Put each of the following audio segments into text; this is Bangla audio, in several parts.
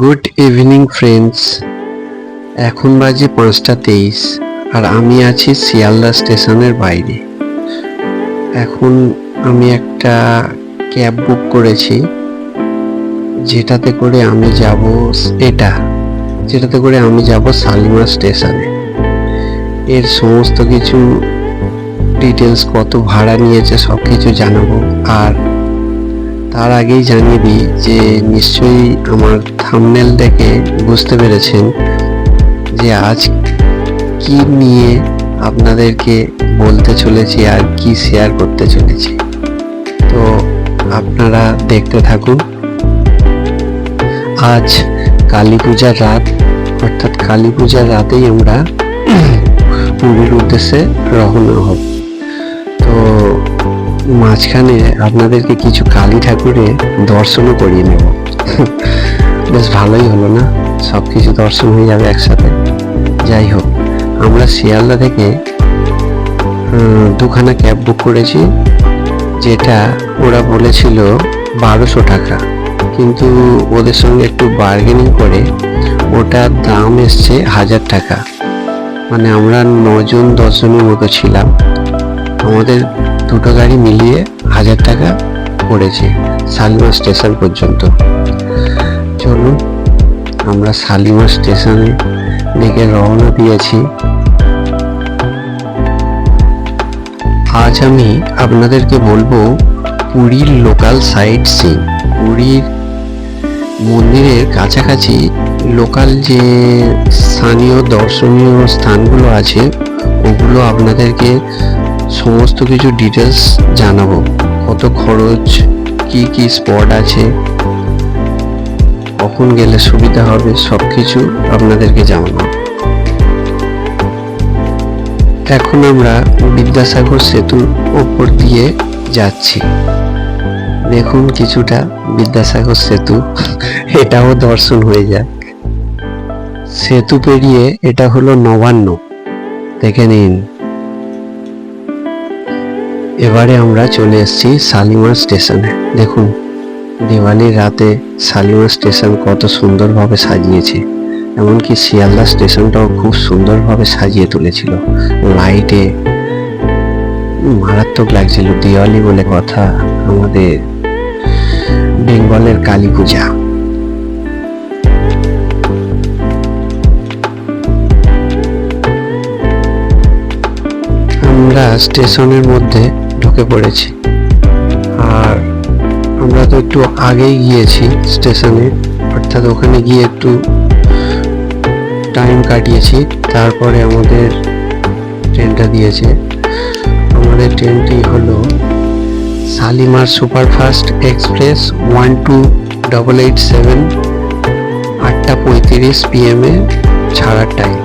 Good evening friends. এখন বাজে 5:23 আর আমি আছি শিয়ালদা স্টেশনের বাইরে। এখন আমি একটা ক্যাব বুক করেছি, যেটাতে করে আমি যাব শালিমার স্টেশনে। এর সমস্ত কিছু ডিটেলস, কত ভাড়া নিয়েছে সব কিছু জানাবো। আর তার আগেই জানিয়ে দিই যে নিশ্চয়ই আমার থাম্বনেল দেখে বুঝতে পেরেছেন যে আজ কি নিয়ে আপনাদেরকে বলতে চলেছি আর কি শেয়ার করতে চলেছি। তো আপনারা দেখতে থাকুন। আজ কালী পূজার রাত, অর্থাৎ কালী পূজার রাতেই আমরা পুরীর উদ্দেশ্যে রওনা হব। তো মাঝখানে আপনাদেরকে কিছু কালী ঠাকুরের দর্শনও করিয়ে নেব। বেশ ভালোই হলো না, সব কিছু দর্শন হয়ে যাবে একসাথে। যাই হোক, আমরা শিয়ালদা থেকে দুখানা ক্যাব বুক করেছি, যেটা ওরা বলেছিল 1200 টাকা, কিন্তু ওদের সঙ্গে একটু বার্গেনিং করে ওটার দাম এসছে 1000 টাকা। মানে আমরা 9 জন 10 জনের মতো ছিলাম, আমাদের দুটো গাড়ি মিলিয়ে 1000 টাকা পড়েছে শালিমার স্টেশন পর্যন্ত। চলুন, আমরা শালিমার স্টেশনে দিকে রওনা দিয়েছি। আজ আমি আপনাদেরকে বলবো পুরীর লোকাল সাইট সিন। পুরীর মন্দিরের কাছাকাছি লোকাল যে স্থানীয় দর্শনীয় স্থানগুলো আছে, ওগুলো আপনাদেরকে সমস্ত কিছু ডিটেলস জানাবো। কত খরচ, কি কি স্পট আছে, কখন গেলে সুবিধা হবে, সব কিছু আপনাদেরকে জানাবো। এখন আমরা বিদ্যাসাগর সেতুর ওপর দিয়ে যাচ্ছি। দেখুন কিছুটা বিদ্যাসাগর সেতু, এটাও দর্শন হয়ে যায়। সেতু পেরিয়ে এটা হলো নবান্ন, দেখে নিন। এবারে আমরা চলে এসেছি শালিমার স্টেশনে। দেখুন দিওয়ালির রাতে শালিমার স্টেশন কত সুন্দরভাবে সাজিয়েছে। এমনকি শিয়ালদা স্টেশনটাও খুব সুন্দরভাবে সাজিয়ে তুলেছিল লাইটে, মারাত্মক লাগছিল। দিওয়ালি বলে কথা, আমাদের বেঙ্গলের কালী পূজা। আমরা স্টেশনের মধ্যে ঢুকে পড়েছি, আর আমরা তো একটু আগেই গিয়েছি স্টেশনে, অর্থাৎ ওখানে গিয়ে একটু টাইম কাটিয়েছি। তারপরে আমাদের ট্রেনটা দিয়েছে। আমাদের ট্রেনটি হলো শালিমার সুপারফাস্ট এক্সপ্রেস 12887, 8:35 PM এ ছাড়ার টাইম।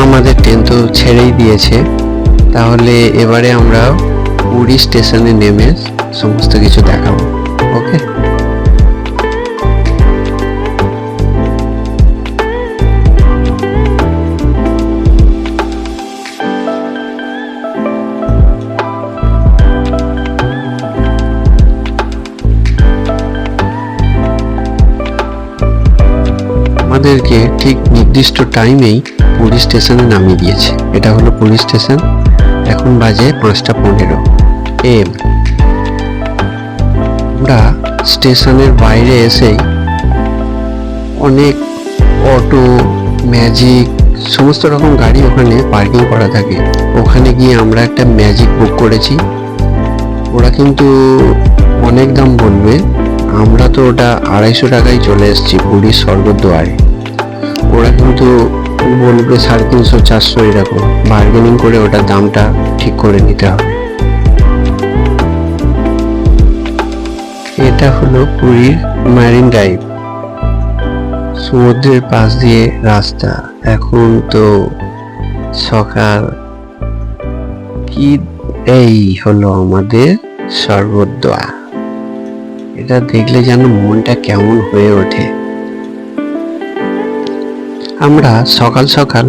আমাদের ট্রেন তো ছেড়েই দিয়েছে। তাহলে এবারে আমরা পুরী স্টেশনে নেমে সমস্ত কিছু দেখাবো। ওকে, আমাদেরকে ঠিক নির্দিষ্ট টাইমেই পুরী স্টেশনে নামিয়ে দিয়েছে। এটা হলো পুরী স্টেশন। এখন বাজে 5:15 AM। আমরা স্টেশনের বাইরে এসেই অনেক অটো, ম্যাজিক, সমস্ত রকম গাড়ি ওখানে পার্কিং করা থাকে। ওখানে গিয়ে আমরা একটা ম্যাজিক বুক করেছি। ওরা কিন্তু অনেক দাম বলবে, আমরা তো ওটা 250 টাকায় চলে এসেছি পুরীর স্বর্গদ্বারে। ওরা কিন্তু বলবে 350, 400 এরকম। বার্গেনিং করে ওটার দামটা ঠিক করে নিতে হবে। এটা হলো পুরীর মেরিন ড্রাইভ, সমুদ্রের পাশ দিয়ে রাস্তা। এখন তো সকাল, কি এই হলো আমাদের স্বর্গদ্বার। এটা দেখলে যেন মনটা কেমন হয়ে ওঠে। আমরা সকাল সকাল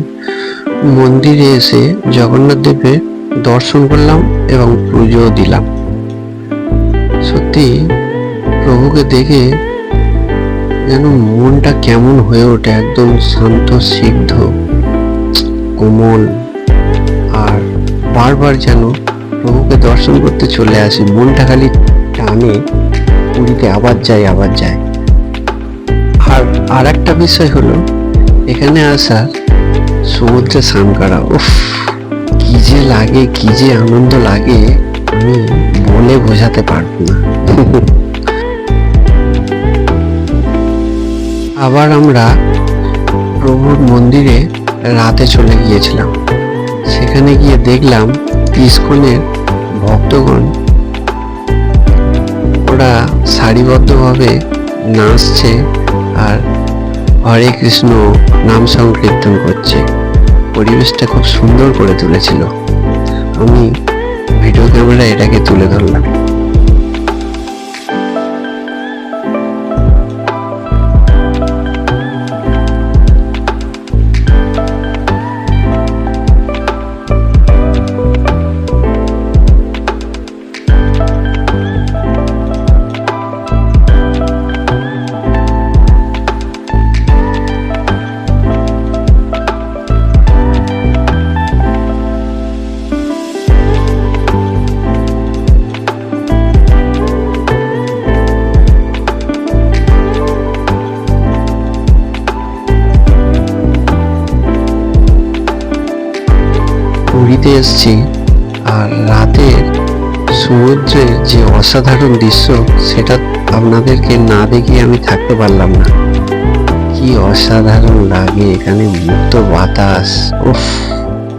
মন্দিরে এসে জগন্নাথ দেবের দর্শন করলাম এবং পুজো দিলাম। সত্যি প্রভুকে দেখে যেন মনটা কেমন হয়ে ওঠে, একদম শান্ত সিদ্ধ কোমল, আর বারবার যেন প্রভুকে দর্শন করতে চলে আসি, মনটা খালি টানে পুরীতে আবার যাই আবার যাই। আর একটা বিষয় হলো এখানে আসা, সমুদ্রে স্নান করা, উফ কি যে লাগে, কি যে আনন্দ লাগে, আমি বলে বোঝাতে পারবো না। আবার আমরা প্রভুর মন্দিরে রাতে চলে গিয়েছিলাম। সেখানে গিয়ে দেখলাম ইসকনের ভক্তগণ ওরা সারিবদ্ধভাবে নাচছে আর হরে কৃষ্ণ নাম সংকীর্তন করছে। পরিবেশটা খুব সুন্দর করে তুলেছিল। আমি ভিডিও ক্যামেরা এটাকে তুলে ধরলাম। পুরীতে এসছি আর রাতের সমুদ্রের যে অসাধারণ দৃশ্য, সেটা আপনাদেরকে না দেখিয়ে আমি থাকতে পারলাম না। কি অসাধারণ লাগে এখানে, মুক্ত বাতাস, উফ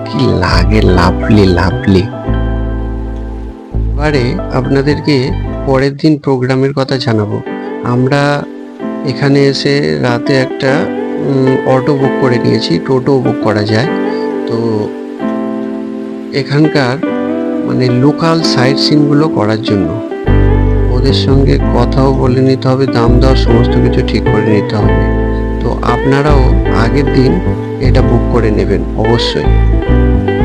কি লাগে, লাভলি লাভলি। এবারে আপনাদেরকে পরের দিন প্রোগ্রামের কথা জানাবো। আমরা এখানে এসে রাতে একটা অটো বুক করে নিয়েছি, টোটো বুক করা যায়। তো এখানকার মানে লোকাল সাইট সিনগুলো করার জন্য ওদের সঙ্গে কথাও বলে নিতে হবে, দাম দর সমস্ত কিছু ঠিক করে নিতে হবে। তো আপনারাও আগের দিন এটা বুক করে নেবেন অবশ্যই।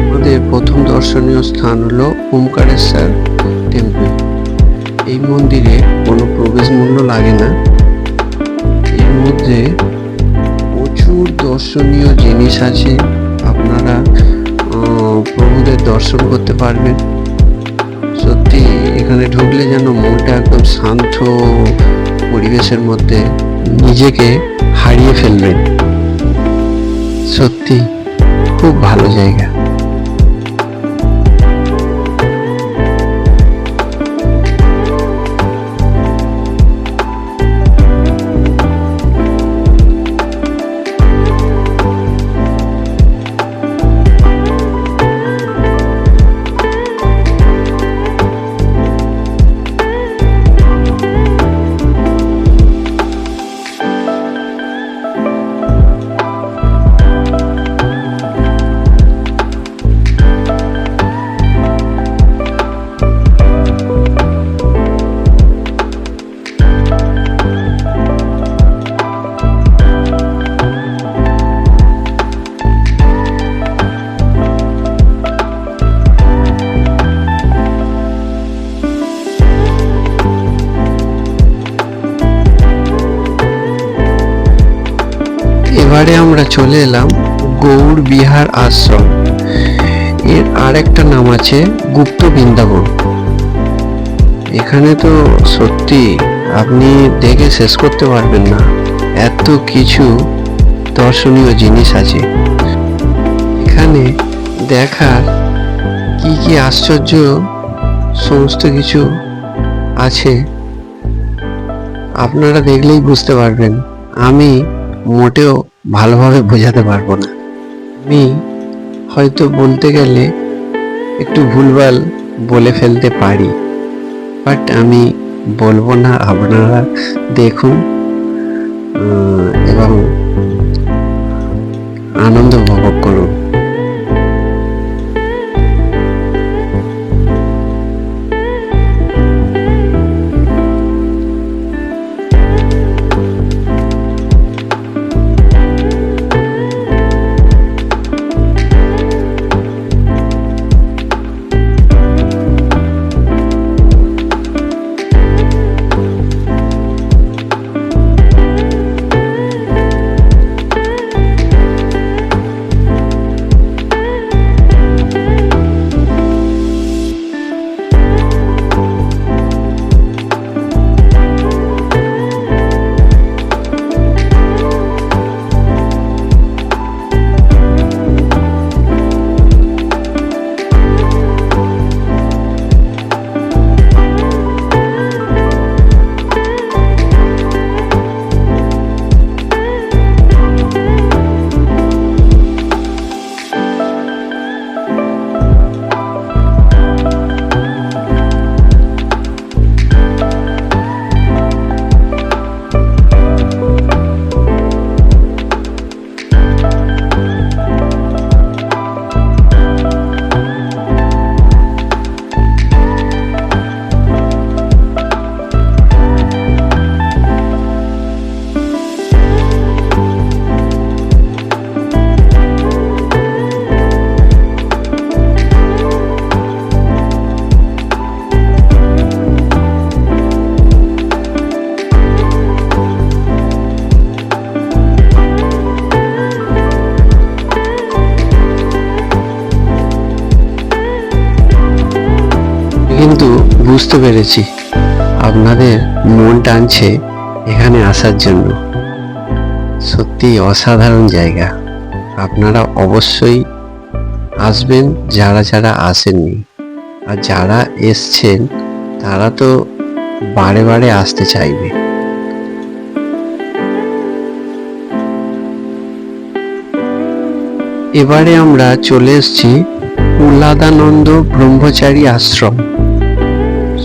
আমাদের প্রথম দর্শনীয় স্থান হলো ওমকারেশ্বর টেম্পল। এই মন্দিরে কোনো প্রবেশ মূল্য লাগে না। এর মধ্যে প্রচুর দর্শনীয় জিনিস আছে, আপনারা প্রভুদের দর্শন করতে পারবেন। সত্যি এখানে ঢুকলে যেন মনটা একদম শান্ত পরিবেশের মধ্যে নিজেকে হারিয়ে ফেলবেন। সত্যি খুব ভালো জায়গা। এবারে আমরা চলে এলাম গৌর বিহার আশ্রম। এর আরেকটা নাম আছে গুপ্ত বৃন্দাবন। এখানে তো সত্যি আপনি দেখে শেষ করতে পারবেন না, এত কিছু দর্শনীয় জিনিস আছে এখানে। দেখার কি কি আশ্চর্য সমস্ত কিছু আছে, আপনারা দেখলেই বুঝতে পারবেন। আমি মোটেও ভালোভাবে বোঝাতে পারবো না। আমি হয়তো বলতে গেলে একটু ভুলভাল বলে ফেলতে পারি, বাট আমি বলবো না। আপনারা দেখুন এবং আনন্দ উপভোগ করুন। শুধু বুঝতে পেরেছি আপনাদের মন টানছে এখানে আসার জন্য। সত্যি অসাধারণ জায়গা, আপনারা অবশ্যই আসবেন যারা যারা আসেননি, আর যারা এসছেন তারা তো বারে বারে আসতে চাইবে। এবারে আমরা চলে এসেছি প্রহ্লাদানন্দ ব্রহ্মচারী আশ্রম।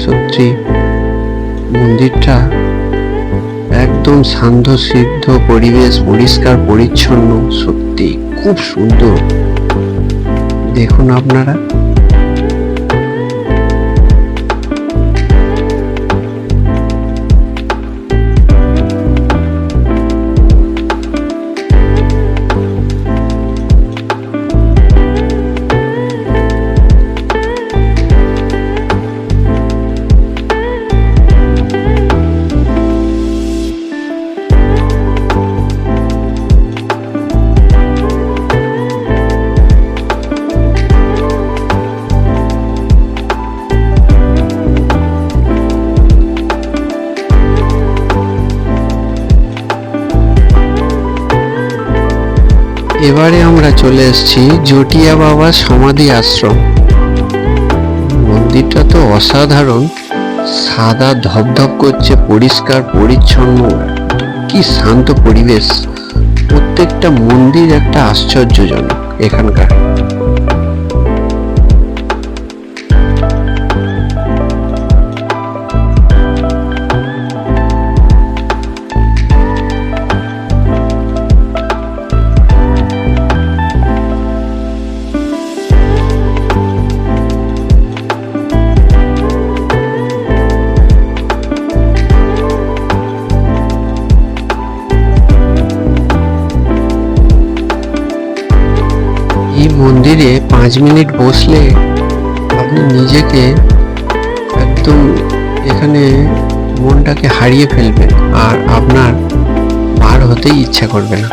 সত্যি মন্দিরটা একদম শান্তশিদ্ধ পরিবেশ, পরিষ্কার পরিচ্ছন্ন, সত্যি খুব সুন্দর। দেখুন আপনারা। এবারে আমরা চলে এসেছি জটিয়া বাবা সমাধি আশ্রম। মন্দিরটা তো অসাধারণ, সাদা ধপধপ করছে, পরিষ্কার পরিচ্ছন্ন, কি শান্ত পরিবেশ। প্রত্যেকটা মন্দির একটা আশ্চর্যজনক এখানকার। এই মন্দিরে 5 মিনিট বসলে আপনি নিজেকে একদম এখানে মনটাকে হারিয়ে ফেলবেন, আর আপনার পার হতেই ইচ্ছা করবে না।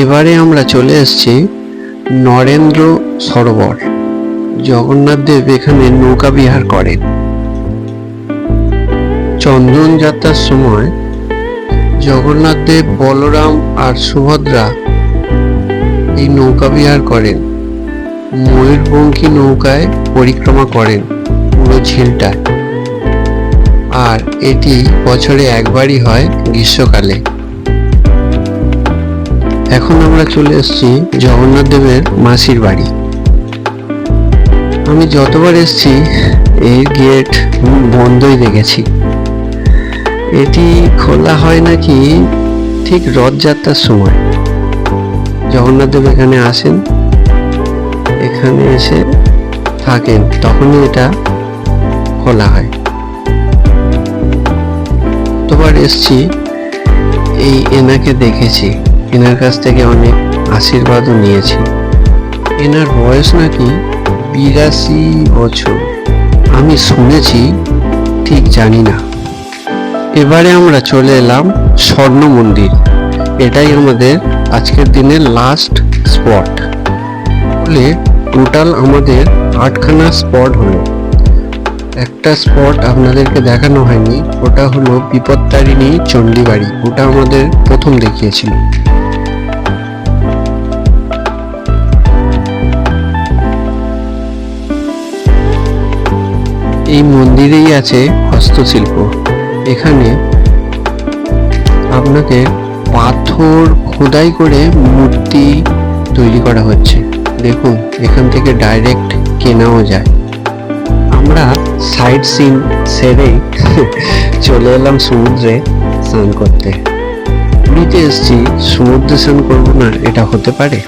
এবারে আমরা চলে এসেছি নরেন্দ্র সরোবর। জগন্নাথ দেব এখানে নৌকা বিহার করেন। চন্দন যাত্রার সময় জগন্নাথ দেব, বলরাম আর সুভদ্রা এই নৌকা বিহার করেন। ময়ূরপঙ্খী নৌকায় পরিক্রমা করেন পুরো ঝিলটায়, আর এটি বছরে একবারই হয় গ্রীষ্মকালে। এখন আমরা চলে এসেছি জগন্নাথ দেবের মাসির বাড়ি। আমি যতবার এসেছি এর গেট বন্ধই দেখেছি। এটি খোলা হয় নাকি ঠিক রথযাত্রার সময়। জগন্নাথ দেব এখানে আসেন, এখানে এসে থাকেন, তখনই এটা খোলা হয়। যতবার এসেছি এই এনাকে দেখেছি, এনার কাছ থেকে অনেক আশীর্বাদও নিয়েছি। এনার বয়স নাকি 82 বছর, আমি শুনেছি, ঠিক জানি না। এবারে আমরা চলে এলাম স্বর্ণ মন্দির। এটাই আমাদের আজকের দিনের লাস্ট স্পট। বলে টোটাল আমাদের 8খানা স্পট হলো। একটা স্পট আপনাদেরকে দেখানো হয়নি, ওটা হলো বিপত্তারিণী চণ্ডীবাড়ি। ওটা আমাদের প্রথম দেখিয়েছিল। এই মন্দিরেই আছে হস্তশিল্প। এখানে আপনাকে পাথর খোদাই করে মূর্তি তৈরি করা হচ্ছে। দেখুন, এখান থেকে ডাইরেক্ট কেনাও যায়। আমরা সাইট সিন সেরেই চলে এলাম সমুদ্রে স্নান করতে। পুরীতে এসেছি, সমুদ্রে স্নান করবো না, এটা হতে পারে?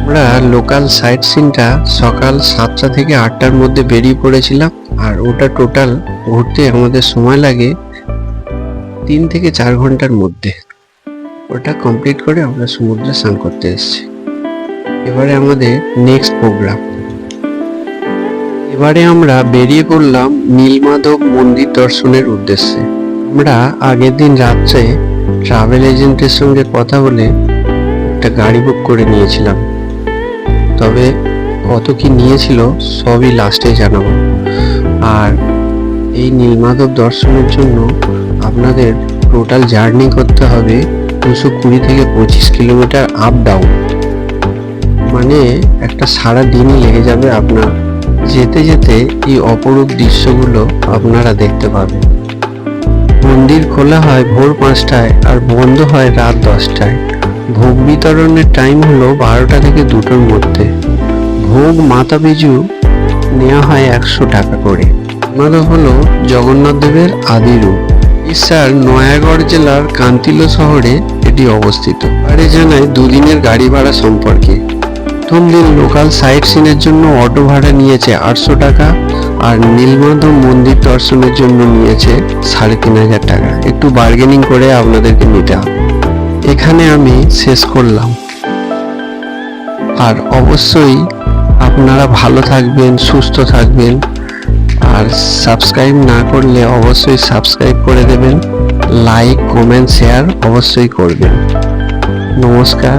আমরা লোকাল সাইট সিনটা সকাল 7টা থেকে 8টার মধ্যে বেরিয়ে পড়েছিলাম, আর ওটা টোটাল ঘুরতে আমাদের সময় লাগে 3 থেকে 4 ঘন্টার মধ্যে। ওটা কমপ্লিট করে আমরা সমুদ্রে স্নান করতে এসেছি। এবারে আমাদের নেক্সট প্রোগ্রাম। এবারে আমরা বেরিয়ে পড়লাম নীলমাধব মন্দির দর্শনের উদ্দেশ্যে। আমরা আগের দিন রাত্রে ট্রাভেল এজেন্টের সঙ্গে কথা বলে একটা গাড়ি বুক করে নিয়েছিলাম, তবে কত কি নিয়েছিল সবই লাস্টে জানাবো। আর এই নীলমাধব দর্শনের জন্য আপনাদের টোটাল জার্নি করতে হবে 220 থেকে 25 কিলোমিটার আপ ডাউন, মানে একটা সারা দিনই লেগে যাবে আপনার। যেতে যেতে এই অপরূপ দৃশ্যগুলো আপনারা দেখতে পাবেন। মন্দির খোলা হয় ভোর 5টায় আর বন্ধ হয় রাত 10টায়। ভোগ বিতরণের টাইম হলো 12টা থেকে 2টোর মধ্যে। ভোগ মাথা পিছু নেওয়া হয় 100 টাকা করে। মাধব হলো জগন্নাথ দেবের আদি রূপ। উড়িষ্যার নয়াগড় জেলার কান্তিলো শহরে এটি অবস্থিত। আরে জানাই দুদিনের গাড়ি ভাড়া সম্পর্কে। প্রথম দিন লোকাল সাইট সিনের জন্য অটো ভাড়া নিয়েছে 800 টাকা, আর নীলমাধব মন্দির দর্শনের জন্য নিয়েছে 3500 টাকা। একটু বার্গেনিং করে আপনাদেরকে নিতে হবে। এখানে আমি শেষ করলাম। আর অবশ্যই আপনারা ভালো থাকবেন, সুস্থ থাকবেন। আর সাবস্ক্রাইব না করলে অবশ্যই সাবস্ক্রাইব করে দেবেন। লাইক, কমেন্ট, শেয়ার অবশ্যই করবেন। নমস্কার।